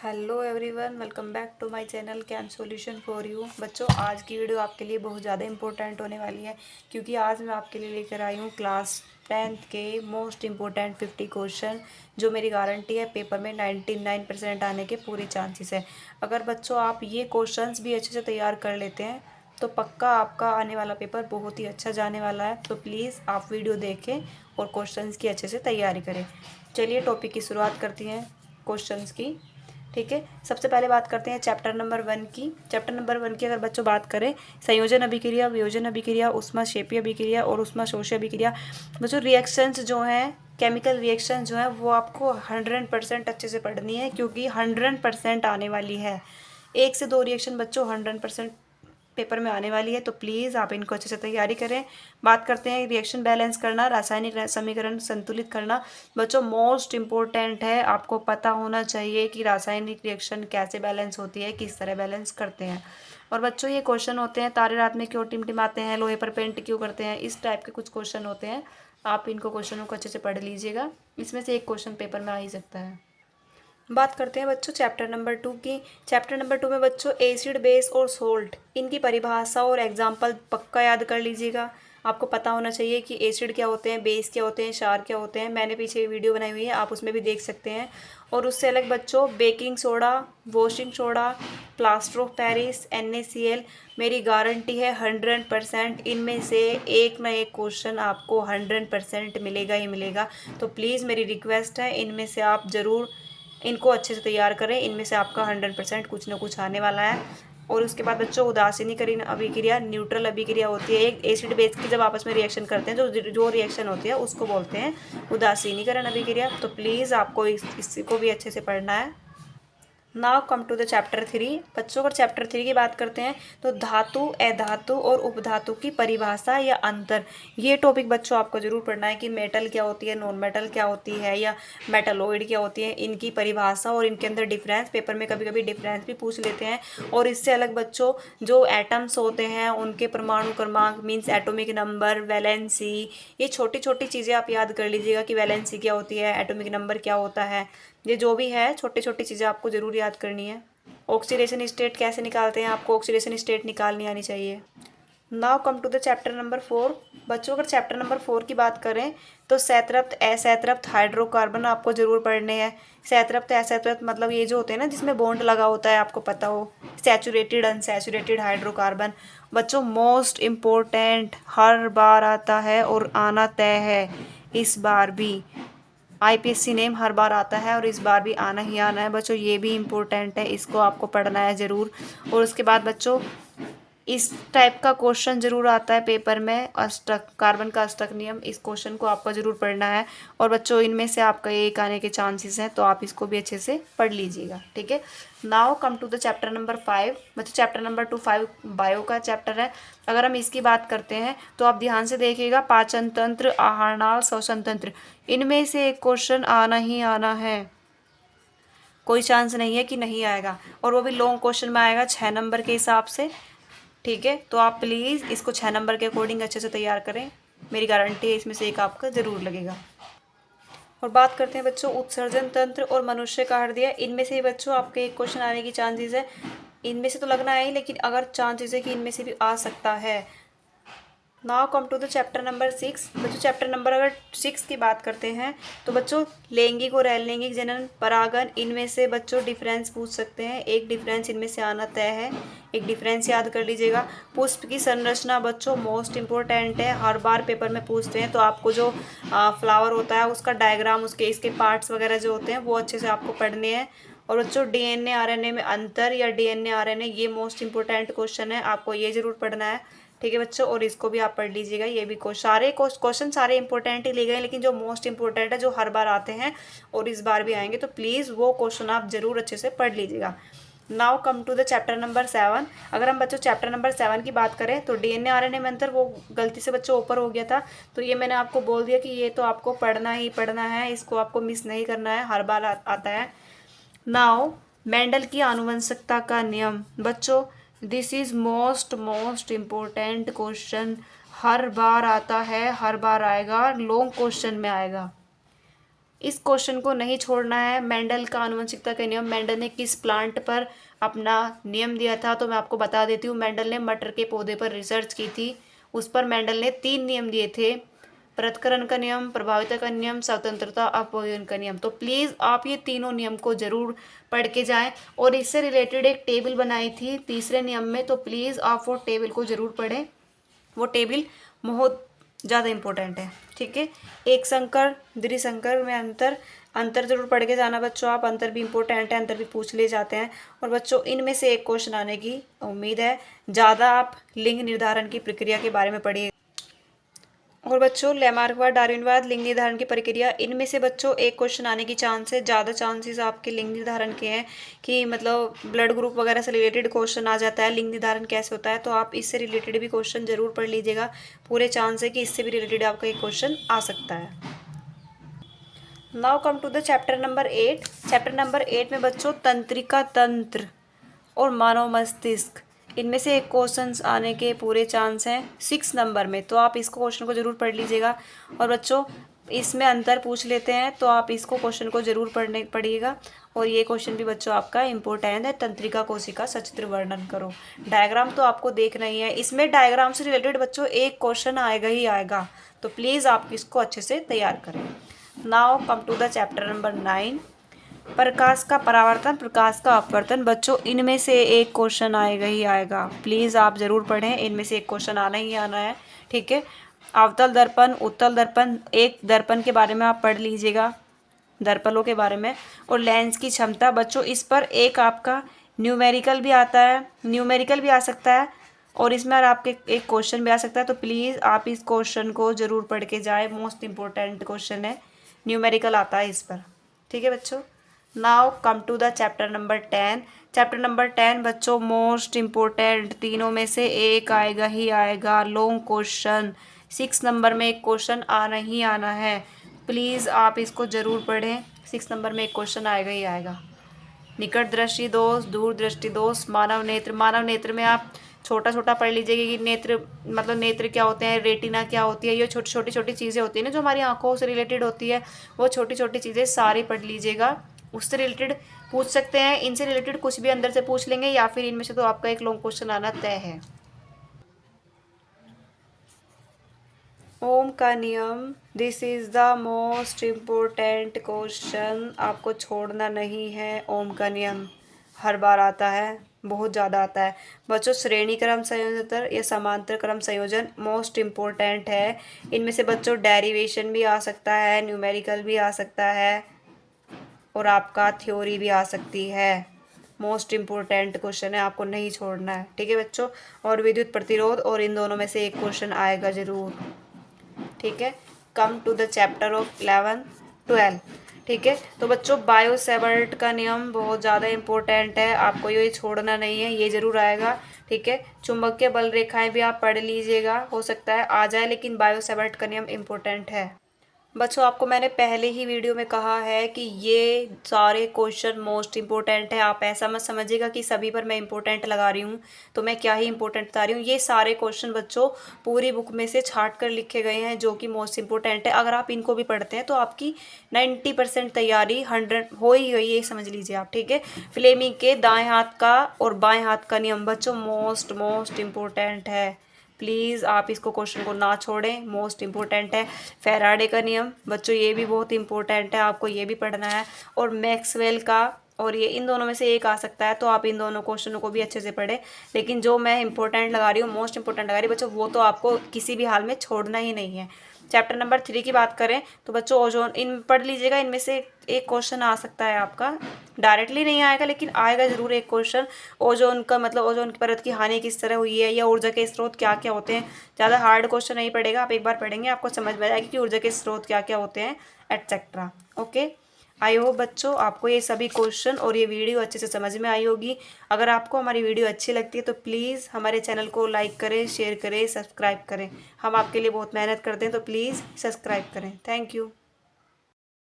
Hello everyone, welcome back to my channel cam solution for you. बच्चों, आज की video आपके लिए बहुत ज़्यादा इंपॉर्टेंट होने वाली है क्योंकि आज मैं आपके लिए लेकर आई हूँ क्लास 10th के मोस्ट इम्पोर्टेंट 50 क्वेश्चन, जो मेरी गारंटी है पेपर में 99% आने के पूरे चांसेस है। अगर बच्चों आप ये क्वेश्चंस भी अच्छे से तैयार कर लेते हैं तो पक्का आपका आने वाला पेपर बहुत ही अच्छा जाने वाला है। तो प्लीज़ आप वीडियो देखें और क्वेश्चंस की अच्छे से तैयारी करें। चलिए टॉपिक की शुरुआत करती हैं क्वेश्चंस की। ठीक है, सबसे पहले बात करते हैं चैप्टर नंबर 1 की। चैप्टर नंबर 1 की अगर बच्चों बात करें, संयोजन अभिक्रिया, वियोजन अभिक्रिया, ऊष्माक्षेपीय अभिक्रिया और ऊष्माशोषी अभिक्रिया। बच्चों रिएक्शंस जो हैं, केमिकल रिएक्शन जो है वो आपको 100% अच्छे से पढ़नी है क्योंकि 100% आने वाली है। 1 से 2 रिएक्शन बच्चों 100% पेपर में आने वाली है, तो प्लीज़ आप इनको अच्छे से तैयारी करें। बात करते हैं रिएक्शन बैलेंस करना, रासायनिक समीकरण संतुलित करना। बच्चों मोस्ट इम्पोर्टेंट है, आपको पता होना चाहिए कि रासायनिक रिएक्शन कैसे बैलेंस होती है, किस तरह बैलेंस करते हैं। और बच्चों ये क्वेश्चन होते हैं, तारे रात में क्यों टिमटिमाते हैं, लोहे पर पेंट क्यों करते हैं, इस टाइप के कुछ क्वेश्चन होते हैं। आप इनको क्वेश्चनों को अच्छे से पढ़ लीजिएगा, इसमें से एक क्वेश्चन पेपर में आ ही सकता है। बात करते हैं बच्चों चैप्टर नंबर 2 की। चैप्टर नंबर 2 में बच्चों एसिड, बेस और सोल्ट, इनकी परिभाषा और एग्जाम्पल पक्का याद कर लीजिएगा। आपको पता होना चाहिए कि एसिड क्या होते हैं, बेस क्या होते हैं, क्षार क्या होते हैं। मैंने पीछे वीडियो बनाई हुई है, आप उसमें भी देख सकते हैं। और उससे अलग बच्चों baking soda, washing soda, plaster of Paris, NaCl, मेरी गारंटी है 100% इनमें से एक ना एक क्वेश्चन आपको 100% मिलेगा ही मिलेगा। तो प्लीज़ मेरी रिक्वेस्ट है, इनमें से आप ज़रूर इनको अच्छे से तैयार करें। इनमें से आपका 100% कुछ ना कुछ आने वाला है। और उसके बाद बच्चों उदासीनीकरण अभिक्रिया, न्यूट्रल अभिक्रिया होती है। एक एसिड बेस की जब आपस में रिएक्शन करते हैं, जो रिएक्शन होती है उसको बोलते हैं उदासीनीकरण अभिक्रिया। तो प्लीज़ आपको इसको भी अच्छे से पढ़ना है। Now come to the chapter 3। बच्चों अगर चैप्टर 3 की बात करते हैं तो धातु, अधातु और उपधातु की परिभाषा या अंतर, ये टॉपिक बच्चों आपको जरूर पढ़ना है कि मेटल क्या होती है, नॉन मेटल क्या होती है या मेटलॉइड क्या होती है, इनकी परिभाषा और इनके अंदर डिफरेंस। पेपर में कभी कभी डिफरेंस भी पूछ लेते हैं। और इससे अलग बच्चों जो एटम्स होते हैं उनके परमाणु क्रमांक मीन्स एटॉमिक नंबर, वैलेंसी, ये छोटी छोटी चीज़ें आप याद कर लीजिएगा कि वैलेंसी क्या होती है, एटॉमिक नंबर क्या होता है। ये जो भी है छोटी छोटी चीज़ें आपको ज़रूर याद करनी है। ऑक्सीडेशन स्टेट कैसे निकालते हैं, आपको ऑक्सीडेशन स्टेट निकालनी आनी चाहिए। Now come to the chapter number 4। बच्चों अगर चैप्टर नंबर 4 की बात करें तो सैतरप्त, असैतरप्त हाइड्रोकार्बन आपको ज़रूर पढ़ने हैं। सैतरप्त, असैतरप्त मतलब ये जो होते हैं ना जिसमें बॉन्ड लगा होता है, आपको पता हो। सैचुरेटेड, अनसैचुरेटेड हाइड्रोकार्बन बच्चों मोस्ट इम्पोर्टेंट, हर बार आता है और आना तय है। इस बार भी IPSC नेम हर बार आता है और इस बार भी आना ही आना है बच्चों, ये भी इम्पोर्टेंट है, इसको आपको पढ़ना है ज़रूर। और उसके बाद बच्चों इस टाइप का क्वेश्चन ज़रूर आता है पेपर में, अष्टक, कार्बन का अष्टक नियम, इस क्वेश्चन को आपको ज़रूर पढ़ना है। और बच्चों इनमें से आपका एक आने के चांसेस हैं, तो आप इसको भी अच्छे से पढ़ लीजिएगा। ठीक है, now come to the chapter number 5। बच्चों चैप्टर नंबर 2 5 बायो का चैप्टर है। अगर हम इसकी बात करते हैं तो आप ध्यान से देखिएगा, पाचन तंत्र, आहारनाल, श्वसन तंत्र, इनमें से एक क्वेश्चन आना ही आना है, कोई चांस नहीं है कि नहीं आएगा। और वो भी लॉन्ग क्वेश्चन में आएगा 6 नंबर के हिसाब से। ठीक है, तो आप प्लीज़ इसको 6 नंबर के अकॉर्डिंग अच्छे से तैयार करें, मेरी गारंटी है इसमें से एक आपका ज़रूर लगेगा। और बात करते हैं बच्चों उत्सर्जन तंत्र और मनुष्य का हृदय, इनमें से बच्चों आपके एक क्वेश्चन आने की चांसेस है। इनमें से तो लगना है, लेकिन अगर चांसेस है कि इनमें से भी आ सकता है। Now come to the chapter number 6। बच्चों चैप्टर नंबर अगर 6 की बात करते हैं तो बच्चों लैंगिक और अलैंगिक जनन, परागन, इनमें से बच्चों डिफरेंस पूछ सकते हैं। एक डिफरेंस इनमें से आना तय है, एक डिफरेंस याद कर लीजिएगा। पुष्प की संरचना बच्चों मोस्ट इम्पोर्टेंट है, हर बार पेपर में पूछते हैं, तो आपको जो फ्लावर होता है उसका डायग्राम, उसके इसके पार्ट्स वगैरह जो होते हैं वो अच्छे से आपको पढ़ने हैं। और बच्चों DNA RNA में अंतर या DNA RNA, ये मोस्ट इंपॉर्टेंट क्वेश्चन है, आपको ये जरूर पढ़ना है। ठीक है बच्चों, और इसको भी आप पढ़ लीजिएगा। ये भी सारे क्वेश्चन सारे इंपॉर्टेंट ही लिए गए, लेकिन जो मोस्ट इंपॉर्टेंट है, जो हर बार आते हैं और इस बार भी आएंगे, तो प्लीज़ वो क्वेश्चन आप जरूर अच्छे से पढ़ लीजिएगा। Now come to the chapter number 7। अगर हम बच्चों चैप्टर नंबर 7 की बात करें तो DNA RNA में अंतर, वो गलती से बच्चों ऊपर हो गया था, तो ये मैंने आपको बोल दिया कि ये तो आपको पढ़ना ही पढ़ना है, इसको आपको मिस नहीं करना है, हर बार आता है। नाउ मेंडल की आनुवंशिकता का नियम बच्चों, this is most important question, हर बार आता है, हर बार आएगा, लॉन्ग क्वेश्चन में आएगा। इस क्वेश्चन को नहीं छोड़ना है। मेंडल का आनुवंशिकता के नियम, मेंडल ने किस प्लांट पर अपना नियम दिया था, तो मैं आपको बता देती हूँ। मेंडल ने मटर के पौधे पर रिसर्च की थी, उस पर मेंडल ने 3 नियम दिए थे, पृथक्करण का नियम, प्रभाविता का नियम, स्वतंत्रता अपव्यय का नियम। तो प्लीज़ आप ये तीनों नियम को ज़रूर पढ़ के जाएं। और इससे रिलेटेड एक टेबल बनाई थी तीसरे नियम में, तो प्लीज़ आप वो टेबल को ज़रूर पढ़ें, वो टेबल बहुत ज़्यादा इम्पोर्टेंट है। ठीक है, एक संकर द्विसंकर में अंतर जरूर पढ़ के जाना बच्चों आप। अंतर भी इम्पोर्टेंट है, अंतर भी पूछ ले जाते हैं। और बच्चों इनमें से एक क्वेश्चन आने की उम्मीद है। ज़्यादा आप लिंग निर्धारण की प्रक्रिया के बारे में पढ़िए। और बच्चों लैमार्कवाद, डार्विनवाद, लिंग निर्धारण की प्रक्रिया, इनमें से बच्चों एक क्वेश्चन आने की चांस है, ज़्यादा चांसेस आपके लिंग निर्धारण के हैं कि मतलब ब्लड ग्रुप वगैरह से रिलेटेड क्वेश्चन आ जाता है, लिंग निर्धारण कैसे होता है, तो आप इससे रिलेटेड भी क्वेश्चन जरूर पढ़ लीजिएगा। पूरे चांस है कि इससे भी रिलेटेड आपका एक क्वेश्चन आ सकता है। Now come to the chapter number 8। Chapter number 8 में बच्चों तंत्रिका तंत्र और मानव मस्तिष्क, इनमें से एक क्वेश्चन आने के पूरे चांस हैं 6 नंबर में, तो आप इसको क्वेश्चन को जरूर पढ़ लीजिएगा। और बच्चों इसमें अंतर पूछ लेते हैं, तो आप इसको क्वेश्चन को जरूर पढ़िएगा। और ये क्वेश्चन भी बच्चों आपका इम्पोर्टेंट है, तंत्रिका कोशिका सचित्र वर्णन करो। डायग्राम तो आपको देखना ही है, इसमें डायग्राम से रिलेटेड बच्चों एक क्वेश्चन आएगा ही आएगा, तो प्लीज़ आप इसको अच्छे से तैयार करें। Now come to the chapter number 9। प्रकाश का परावर्तन, प्रकाश का अपवर्तन, बच्चों इनमें से एक क्वेश्चन आएगा ही आएगा, प्लीज़ आप ज़रूर पढ़ें, इनमें से एक क्वेश्चन आना ही आना है। ठीक है, अवतल दर्पण, उत्तल दर्पण, एक दर्पण के बारे में आप पढ़ लीजिएगा, दर्पणों के बारे में। और लेंस की क्षमता, बच्चों इस पर एक आपका न्यूमेरिकल भी आता है, न्यूमेरिकल भी आ सकता है, और इसमें आपके एक क्वेश्चन भी आ सकता है, तो प्लीज़ आप इस क्वेश्चन को ज़रूर पढ़ के जाए, मोस्ट इंपॉर्टेंट क्वेश्चन है, न्यूमेरिकल आता है इस पर। ठीक है बच्चों, now come to the chapter number 10। Chapter number 10 बच्चों मोस्ट इम्पोर्टेंट, तीनों में से एक आएगा ही आएगा, लॉन्ग क्वेश्चन, 6 नंबर में एक क्वेश्चन आना ही आना है, प्लीज़ आप इसको ज़रूर पढ़ें, 6 नंबर में एक क्वेश्चन आएगा ही आएगा। निकट दृष्टि दोष, दूर दृष्टि दोष, मानव नेत्र, मानव नेत्र में आप छोटा छोटा पढ़ लीजिएगा कि नेत्र मतलब नेत्र क्या होते हैं, रेटिना क्या होती है, ये छोटी छोटी चीज़ें होती हैं ना जो हमारी आंखों से रिलेटेड होती है, वो छोटी छोटी चीज़ें सारी पढ़ लीजिएगा। उससे रिलेटेड पूछ सकते हैं, इनसे रिलेटेड कुछ भी अंदर से पूछ लेंगे, या फिर इनमें से तो आपका एक लॉन्ग क्वेश्चन आना तय है। ओम का नियम, this is the most important question, आपको छोड़ना नहीं है। ओम का नियम हर बार आता है, बहुत ज़्यादा आता है बच्चों। श्रेणी क्रम संयोजन या समांतर क्रम संयोजन मोस्ट इम्पोर्टेंट है। इनमें से बच्चों डेरिवेशन भी आ सकता है, न्यूमेरिकल भी आ सकता है, और आपका थ्योरी भी आ सकती है। मोस्ट इम्पोर्टेंट क्वेश्चन है, आपको नहीं छोड़ना है। ठीक है बच्चों, और विद्युत प्रतिरोध, और इन दोनों में से एक क्वेश्चन आएगा ज़रूर। ठीक है, come to the chapter of 11, 12। ठीक है, तो बच्चों बायो सेवर्ट का नियम बहुत ज़्यादा इम्पोर्टेंट है, आपको ये छोड़ना नहीं है, ये ज़रूर आएगा। ठीक है, चुंबकीय बल रेखाएं भी आप पढ़ लीजिएगा, हो सकता है आ जाए, लेकिन बायो सेवर्ट का नियम इम्पोर्टेंट है। बच्चों आपको मैंने पहले ही वीडियो में कहा है कि ये सारे क्वेश्चन मोस्ट इम्पोर्टेंट है, आप ऐसा मत समझिएगा कि सभी पर मैं इम्पोर्टेंट लगा रही हूँ तो मैं क्या ही इम्पोर्टेंट बता रही हूँ। ये सारे क्वेश्चन बच्चों पूरी बुक में से छांट कर लिखे गए हैं जो कि मोस्ट इम्पोर्टेंट है। अगर आप इनको भी पढ़ते हैं तो आपकी 90% तैयारी 100 हो ही गई, ये समझ लीजिए आप। ठीक है, फ्लेमिंग के दाएँ हाथ का और बाएँ हाथ का नियम बच्चों मोस्ट इम्पोर्टेंट है, प्लीज़ आप इसको क्वेश्चन को ना छोड़ें, मोस्ट इम्पोर्टेंट है। फैराडे का नियम बच्चों ये भी बहुत इंपॉर्टेंट है, आपको ये भी पढ़ना है। और मैक्सवेल का, और ये इन दोनों में से एक आ सकता है, तो आप इन दोनों क्वेश्चनों को भी अच्छे से पढ़ें। लेकिन जो मैं इंपॉर्टेंट लगा रही हूँ, मोस्ट इंपॉर्टेंट लगा रही हूँ बच्चों, वो तो आपको किसी भी हाल में छोड़ना ही नहीं है। चैप्टर नंबर 3 की बात करें तो बच्चों ओजोन, इन पढ़ लीजिएगा, इनमें से एक क्वेश्चन आ सकता है आपका, डायरेक्टली नहीं आएगा लेकिन आएगा ज़रूर एक क्वेश्चन। ओजोन का मतलब ओजोन की परत की हानि किस तरह हुई है, या ऊर्जा के स्रोत क्या क्या होते हैं। ज़्यादा हार्ड क्वेश्चन नहीं पड़ेगा, आप एक बार पढ़ेंगे आपको समझ में आएगी कि ऊर्जा के स्रोत क्या क्या होते हैं एटसेट्रा। ओके, आई होप बच्चों आपको ये सभी क्वेश्चन और ये वीडियो अच्छे से समझ में आई होगी। अगर आपको हमारी वीडियो अच्छी लगती है तो प्लीज़ हमारे चैनल को लाइक करें, शेयर करें, सब्सक्राइब करें। हम आपके लिए बहुत मेहनत करते हैं, तो प्लीज़ सब्सक्राइब करें। Thank you.